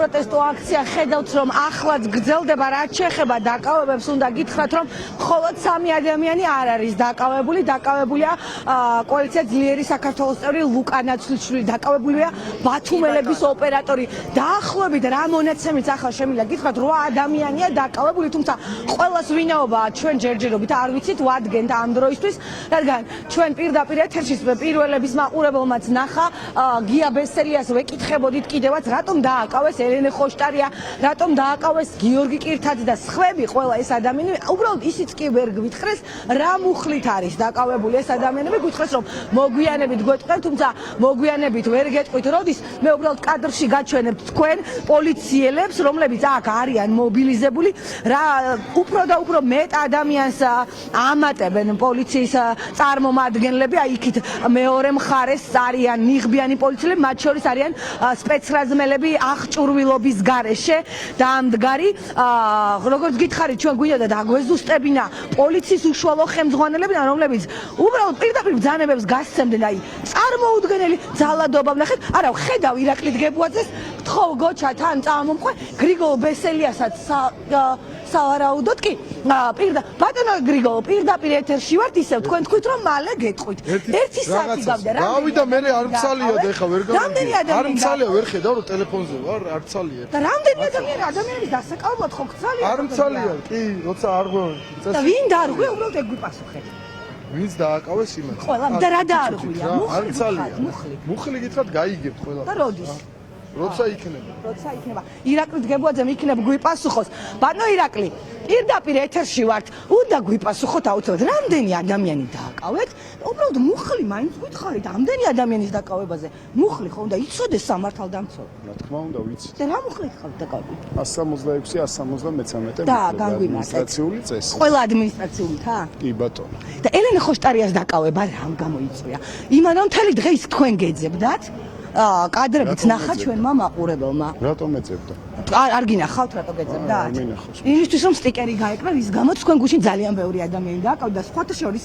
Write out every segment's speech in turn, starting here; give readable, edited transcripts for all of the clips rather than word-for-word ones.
საპროტესტო აქცია ხედავთ რომ ახლაც გრძელდება რაც შეეხება დაკავებებს უნდა გითხრათ რომ მხოლოდ 3 ადამიანი არ არის დაკავებულია კოალიცია ძლიერი საქართველოს წევრი ლუკა ნაცვლიშვილი დაკავებულია ბათუმელების ოპერატორი დაახლოებით რა მონაცემიც ახლა შემიძლია გითხრათ 8 ადამიანია დაკავებული თუმცა ყველას ვინაობა ჩვენ ჯერჯერობით არ ვიცით ვადგენთ ამ დროისთვის რადგან ჩვენ პირდაპირ ეთერში პირველების მაყურებელმაც ნახა გია ბესელიას ვეკითხებოდით კიდევაც რატომ დააკავეს ელენე ხოშტარია რატომ დააკავეს გიორგი კირთაძე და სხვები ყველა ეს ადამიანები უბრალოდ ისიც კი ვერ გვითხრეს რა მუხლით არის დაკავებული ეს ადამიანები გვითხრეს რომ მოგვიანებით გვეტყვენ თუმცა მოგვიანებით ვერ გეტყვით როდის მე უბრალოდ კადრში გაჩვენებთ თქვენ პოლიციელებს რომლებიც აქ არიან მობილიზებული რა უფრო და უფრო მეტ ადამიანს ამატებენ პოლიციის წარმომადგენლები აი იქით მეორე მხარეს არიან ნიღბიანი პოლიციელები მათ შორის არიან სპეცრაზმელები აღჭურვილობის გარეშე დაამდგარი როგორც გითხარით ჩვენ გვინდა დაგვეზუსტებინა პოლიციის უშუალო ხელმძღვანელები რომლებიც უბრალოდ პირდაპირ ბრძანებებს გასცემდნენ აი წარმოუდგენელი ძალადობა ვნახეთ არა ხედავ ირაკლი დგებუაძეს გთხოვ გოჩა თან წამომყვე გრიგოლ ბესელიასაც სავარაუდოდ კი ბატონო გრიგოლ პირდაპირ ეთერში ვართ ისევ თქვენ თქვით რომ მალე გეტყვით 1 საათი გავიდა რა გავიდა მე არ მცალიად ეხა ვერ გავიდა არ მცალია ვერ ხედავ რომ ტელეფონზე ვარ არ მცალია და რამდენი ადამიანის დასაკავებლად ხო გცალია არ მცალია კი როცა არ ღვევენ და ვინ დაარღვია უბრალოდ ეგ გვიპასუხეთ ვინც დააკავეს იმას ყველა და რა დაარღვია მუხლი გითხრათ გაიგებთ ყველა და როდის როცა იქნება ირაკლი დგებუაძე იქნება გვიპასუხოს ბატონო ირაკლი პირდაპირ ეთერში ვართ უნდა გვიპასუხოთ აუცილებლად რამდენი ადამიანი დააკავეთ უბრალოდ მუხლი მაინც გითხარით ამდენი ადამიანის დაკავებაზე მუხლი ხო უნდა იცოდეს სამართალდამცავი რა თქმა უნდა ვიცით და რა მუხლი ხავთ დაკავებული 166 173 და ადმინისტრაციული წესი ყველა ადმინისტრაციული ხა კი ბატონო და ელენე ხოშტარიას დაკავება რამ გამოიწვია იმანო მთელი დღე ის თქვენ გეძებდათ კადრებით ნახა ჩვენმა მაყურებელმა რატომ ეძებდა არ გინახავთ რატო გეძებდათ იმისთვის რომ სტიკერი გაეკრა რის გამოც თქვენ გუშინ ძალიან ბევრი ადამიანი დააკავდა სხვათა შორის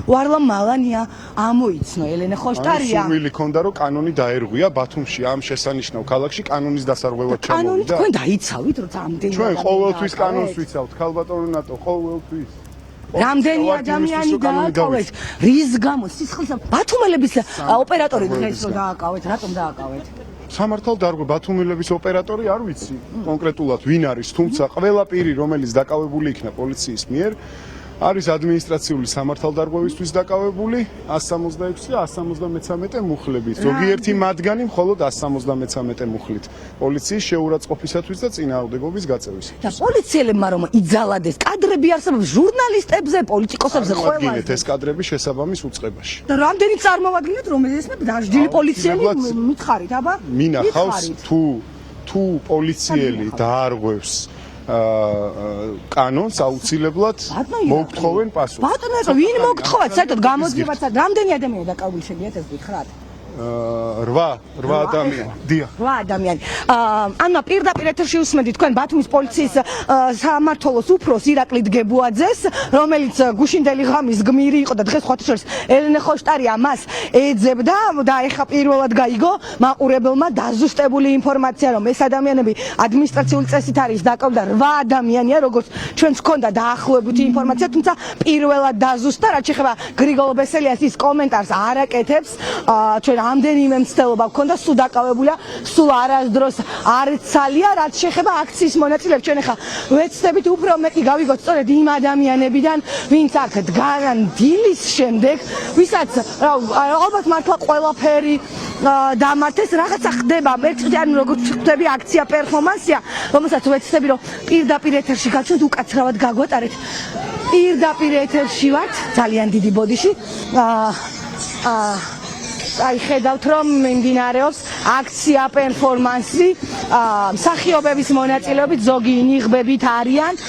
ვარლამ მალანია ამოიცნო ელენე ხოშტარია სურვილი ქონდა რომ კანონი დაერღვია ბათუმში ამ შესანიშნავ ქალაქში კანონის დასარღვევად ჩამოვიდა კანონი თქვენ დაიცავით როცა ამდენი ჩვენ ყოველთვის კანონს ვიცავთ ქალბატონო ნატო ყოველთვის რამდენი ადამიანი დააკავეთ რის გამო სისხლისა ბათუმელების ოპერატორი დღეს რო დააკავეთ რატომ დააკავეთ სამართალდარღვე ბათუმელების ოპერატორი არ ვიცი კონკრეტულად ვინ არის თუმცა ყველა პირი რომელიც დაკავებული იქნა პოლიციის მიერ არის ადმინისტრაციული სამართალდარღვევისთვის დაკავებული 166 და 173 მუხლებით ზოგიერთი მათგანი მხოლოდ 173 მუხლით პოლიციის შეურაცხყოფისათვის და წინააღმდეგობის გაწევისათვის და პოლიციელებმა რომ იძალადეს კადრები არსებობს ჟურნალისტებზე პოლიტიკოსებზე ყველას ეს კადრები შესაბამის უწყებაში და რამდენი წარმოვადგინეთ რომ ეს დაჟდილი პოლიციელი მითხარით აბა მინახავს თუ პოლიციელი დაარღვევს კანონს აუცილებლად მოგთხოვენ პასუხს. ბატონო, ვინ მოგთხოვათ? საერთოდ გამოძიებაც რამდენი ადამიანი დაკავებული შეგიძლიათ ეს გითხრათ? 8 ადამიანი. დიახ. 8 ადამიანი. ანა პირდაპირ ეთერში უსმენთ თქვენ ბათუმის პოლიციის სამმართველოს უფროს ირაკლი დგებუაძეს, რომელიც გუშინდელი ღამის გმირი იყო და დღეს ხოთა შორის ელენე ხოშტარია მას ეძებდა და ეხა პირველად გაიგო მაყურებელმა დაზუსტებული ინფორმაცია რომ ეს ადამიანები ადმინისტრაციული წესით არის დაკავდა 8 ადამიანია როგორც ჩვენს ჰქონდა დაახლოებითი ინფორმაცია თუმცა პირველად დაზუსტა რაც შეეხება გრიგოლ ბესელიას ის კომენტარს არ აკეთებს ჩვენ ამდენიმე მცდელობა გქონდა სულ დაკავებულია სულ არასდროს არ ცალია რაც შეეხება აქციის მონაწილეებს ჩვენ ახლა ვეცდებით უფრო მეტი გავიგოთ სწორედ იმ ადამიანებიდან ვინც აქ დგანან დილის შემდეგ ვისაც ალბათ მართლა ყველაფერი დამართეს რაღაცა ხდება მე ანუ როგორც ხვდები აქცია პერფორმანსია რომელსაც ვეცდები რომ პირდაპირ ეთერში გაჩვენთ უკაცრავად გაგვატარეთ პირდაპირ ეთერში ვართ ძალიან დიდი ბოდიში აი ხედავთ რომ მიმდინარეობს აქცია პერფორმანსი მსახიობების მონაწილეობით ზოგი ნიღბებით არიან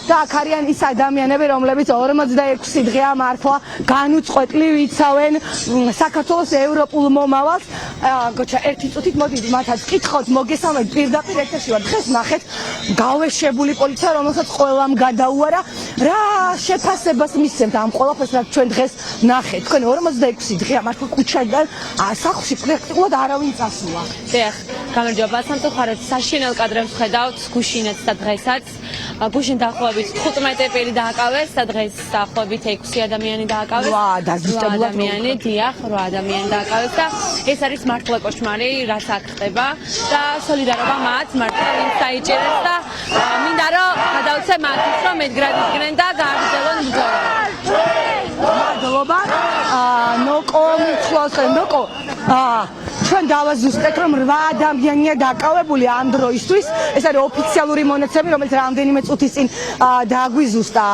და აქ არიან ის ადამიანები რომლებიც 46 დღეა მართლა განუწყვეტლივ იცავენ საქართველოს ევროპულ მომავალს გოჩა ერთი წუთით მოდით მათაც კითხოთ მოგესალმებით პირდაპირ ეთერში ვარ დღეს ნახეთ გავეშებული პოლიცია რომელსაც ყველამ გადაუარა რა შეფასებას მისცემთ ამ ყველაფერს რაც ჩვენ დღეს ნახეთ თქვენ 46 დღეა მართლა კუჩიდან სახლში პრაქტიკულად არავინ წასულა დიახ გამარჯობა სამწუხაროდ საშინელ კადრებს ხედავთ გუშინაც და დღესაც გუშინ დაახლოებით 15 პირი დააკავეს და დღეს დაახლოებით 6 ადამიანი დააკავეს 8 ადამიანი დიახ 8 ადამიანი დააკავეს და ეს არის მართლა კოშმარი რაც აქ ხდება და სოლიდარობა მათ მართლა ვინც დაიჭერეს და მინდა რომ გადავცე მათთვის რომ მედგრად იდგნენ და გააგრძელონ ბრძოლა მადლობა ნოკო მიცვლოს ნოკო ჩვენ დავაზუსტეთ რომ 8 ადამიანია დაკავებული ამ დროისთვის ეს არის ოფიციალური მონაცემი რომელიც რამდენიმე წუთის წინ დააგვიზუსტა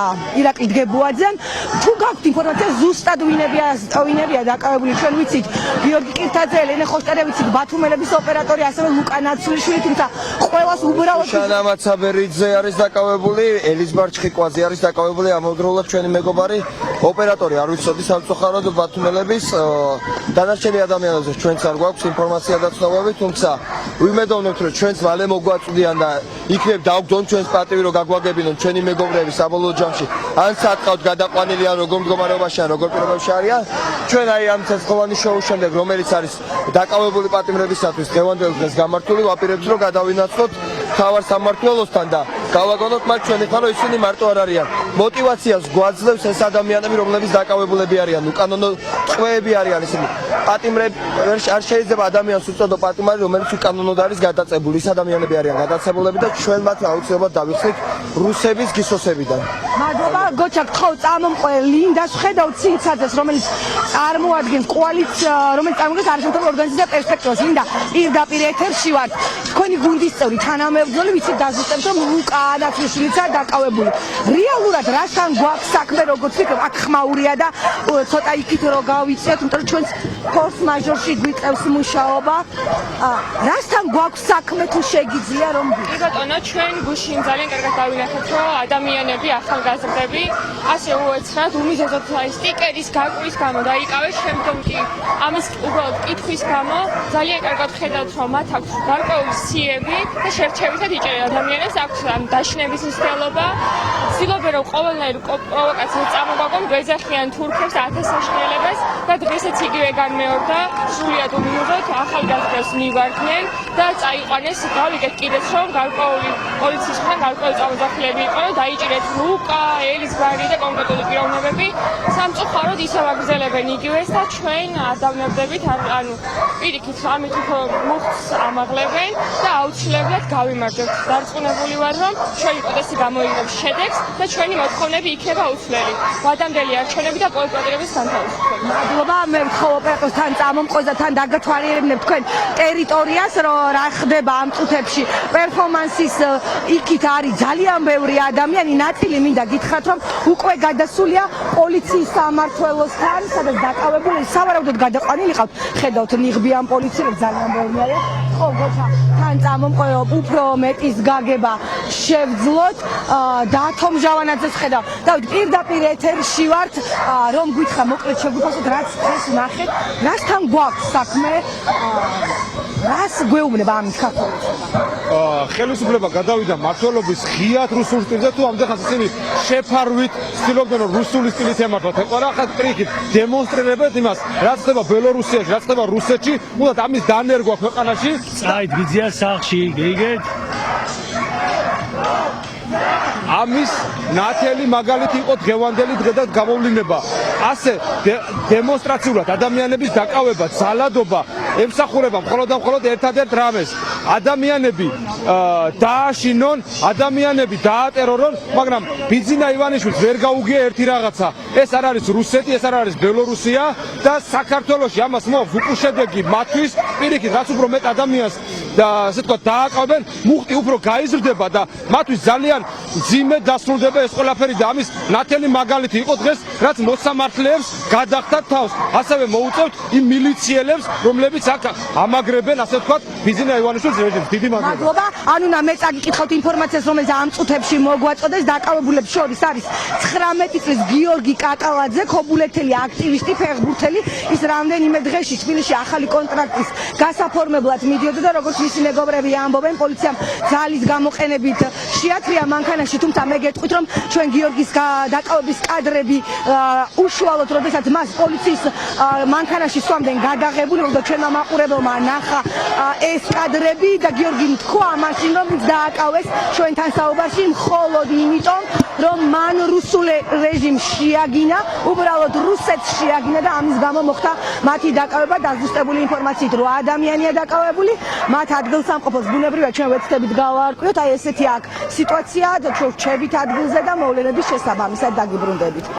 ირაკლი დგებუაძემ თუ გაქვთ ინფორმაცია ზუსტად ვინებია დაკავებული ჩვენ ვიცით გიორგი კირთაძე ელენე ხოშტარე ვიცით ბათუმელების ოპერატორი ასევე ლუკა ნაცვლიშვილი თუმცა ყველას უბრალოდ შანა მაცაბერიძე არის დაკავებული ელიზბარ ჩხიკვაძე არის დაკავებული ამავდროულად ჩვენი მეგობარი ოპერატორი არ ვიცოდი სამწუხაროდ ბათუმელების დანარჩენი ადამიანებზე ჩვენც არ გვაქვს ინფორმაცია და ცნობები თუმცა ვიმედოვნებთ რომ ჩვენც მალე მოგვაწვდიან და იქნებ დავგდონ ჩვენს პატივი რომ გაგვაგებინონ ჩვენი მეგობრები საბოლოო ჯამში ან სათყავთ გადაყვანილი ან როგორ მდგომარეობაში ან როგორ პირობებში არიან ჩვენ აი ამ ცეცხლოვანი შოუს შემდეგ რომელიც არის დაკავებული პატიმრებისათვის დღევანდელ დღეს გამართული ვაპირებთ რომ გადავინაცვლოთ თავარ სამმართველოსთან და გავაგონოთ მათ ჩვენი ხარო ისინი მარტო არ არიან мотиваციას გვაძლევს ეს ადამიანები რომლებიც დაკავებულები არიან უკანონო წვეები არიან ისინი პატიმრები არ შეიძლება ადამიანს უწოდო პატიმარი რომელიც უკანონოდ არის გადაწებული ის ადამიანები არიან გადაწებულები და ჩვენ მათ აუცილებლად დავიხსნით რუსების გისოსებიდან მადლობა გოჩა გთხოვ წამომყვე ლინდას ხედავთ ცინცაძეს რომელიც წარმოადგენს კოალიცია რომელიც წარმოადგენს არასამთავრობო ორგანიზაცია პერსპექტივას ლინდა პირდაპირ ეთერში ვართ თქვენი გუნდის წევრი თანამებრძოლი ვიცით დაზუსტებთ რომ ლუკა ანათლიშვილიცაა დაკავებული რეალურად რასთან გვაქვს საქმე როგორც ვიქნებ აქ ხმაურია და ცოტა იქით რო გავიწიოთ იმიტომ რომ ჩვენს ფორს მაჟორში გვიწევს მუშაობა რასთან გვაქვს საქმე თუ შეგიძლია რომ ბატონო ჩვენ გუშინ ძალიან კარგად დავინახეთ რომ ადამიანები ახალგაზრდები ასე უეცრად უმიზეზოდ სტიკერის გაკვის გამო დაიკავეს შემდგომ კი ამის უბრალოდ კითხვის გამო ძალიან კარგად ხედავთ რომ მათ აქვს გარკვეული სიები და შერჩევითად იჭერენ ადამიანებს აქვს დაშინების მცდელობა ცდილობენ რომ ყოველნაირ პროვოკაციას წამოგვაგონ გვეძახიან თურქებს 1000 საშინელებას და დღესაც იგივე განმეორდა სრულიად უმიზეზოდ ახალგაზრდებს მივარდნენ და წაიყვანეს გავიგეთ კიდეც რომ გარკვეული პოლიციის მხრიდან გარკვეული წამოძახილები იყო რომ დაიჭირეთ ლუკა ელიზბარი და კონკრეტული პიროვნებები სამწუხაროდ ისევ აგრძელებენ იგივეს და ჩვენ ადამიანებით ანუ პირიქით ამით უფრო მუხტს ამაღლებენ და აუცილებლად გავიმარჯვებთ დარწმუნებული ვარ რომ ჩვენი პროტესტი გამოიღებს შედეგს და ჩვენი მოთხოვნები იქნება უცვლელი ვადამდელი არჩევნები და პოლიტიკურების განთავისუფლება მადლობა მე ვთხოვ ოპერატორთან წამომყვეს და თან დაგათვალიერებინებ თქვენ ტერიტორიას რომ რა ხდება ამ წუთებში პერფორმანსის იქით არის ძალიან ბევრი ადამიანი ნაწილი მინდა გითხრათ რომ უკვე გადასულია პოლიციის სამმართველოსთან სადაც დაკავებული სავარაუდოდ გადაყვანილი ყავთ ხედავთ ნიღბიან პოლიციელებს ძალიან ბევრი არის ხო გოჩა თან წამომყვე უფრო მეტის გაგება შევძლოთ დათო მჟავანაძეს ხედავ დავით პირდაპირ ეთერში ვართ რომ გითხრა მოკლედ შეგვიფასოთ რაც დღეს ნახეთ რასთან გვაქვს საქმე რას გვეუბნება ამით ქართველებმა ხელისუფლება გადავიდა მმართველობის ღიად რუსულ სტილზე თუ ამდენხანს ისინი შეფარვით ცდილობდნენ რომ რუსული სტილით ემართათ ეყარა ხა ტრიქით დემონსტრირებენ იმას რაც ხდება ბელორუსიაში რაც ხდება რუსეთში უბრალოდ ამის დანერგვა ქვეყანაში აი გიძია სახში გიგეთ ამის ნათელი მაგალითი იყო დღევანდელი დღე და გამოვლინება ასე დემონსტრაციულად ადამიანების დაკავება ძალადობა ემსახურება მხოლოდ ერთადერთ რამეს ადამიანები დააშინონ ადამიანები დაატერორონ მაგრამ ბიძინა ივანიშვილს ვერ გაუგია ერთი რაღაცა ეს არ არის რუსეთი ეს არ არის ბელორუსია და საქართველოში ამას მოაქვს უკუშედეგი მათთვის პირიქით რაც უფრო მეტ ადამიანს და ასე თქვა დააკავებენ მუხტი უფრო გაიზრდება და მათთვის ძალიან ძიმე დასრულდება ეს ყველაფერი და ამის ნათელი მაგალითი იყო დღეს რაც მოსამართლეებს გადახდათ თავს. ასევე მოუწევთ იმ მილიციელებს, რომლებიც აქ ამაგრებენ, ასე ვთქვათ, ბიზინა ივანიშვილის რეჟიმს. დიდი მადლობა. მადლობა. ანუ მე წაგიკითხავთ ინფორმაციას, რომელიც ამ წუთებში მოგვაწოდეს, დაკავებულებს შორის არის 19 წლის გიორგი კაკალაძე, ქობულეთელი აქტივისტი, ფეხბურთელი. ის რამდენიმე დღეში თბილისში ახალი კონტრაქტის გასაფორმებლად მიდიოდა და როგორც მისი მეგობრები ამბობენ, პოლიციამ ძალის გამოყენებით შეათრია მანქანაში, თუმცა მე გეტყვით, რომ ჩვენ გიორგის დაკავების კადრები უშუალოდ, როდესაც მას პოლიციის მანქანაში სვამდნენ გადაღებული, რომ ჩვენმა მაყურებელმა ნახა ეს კადრები და გიორგიმ თქვა მაშინ, რომ დააკავეს ჩვენთან საუბარში მხოლოდ იმიტომ, რომ მან რუსულ რეჟიმს შეაგინა, უბრალოდ რუსეთს შეაგინა და ამის გამო მოხდა მათი დაკავება. დაზუსტებული ინფორმაციით 8 ადამიანია დაკავებული, მათ ადგილსამყოფელს ბუნებრივია ჩვენ ვეცდებით გავარკვიოთ, აი ესეთი აქ სიტუაცია, ჩვენ რჩებით ადგილზე და მოვლენების შესაბამისად დაგიბრუნდებით.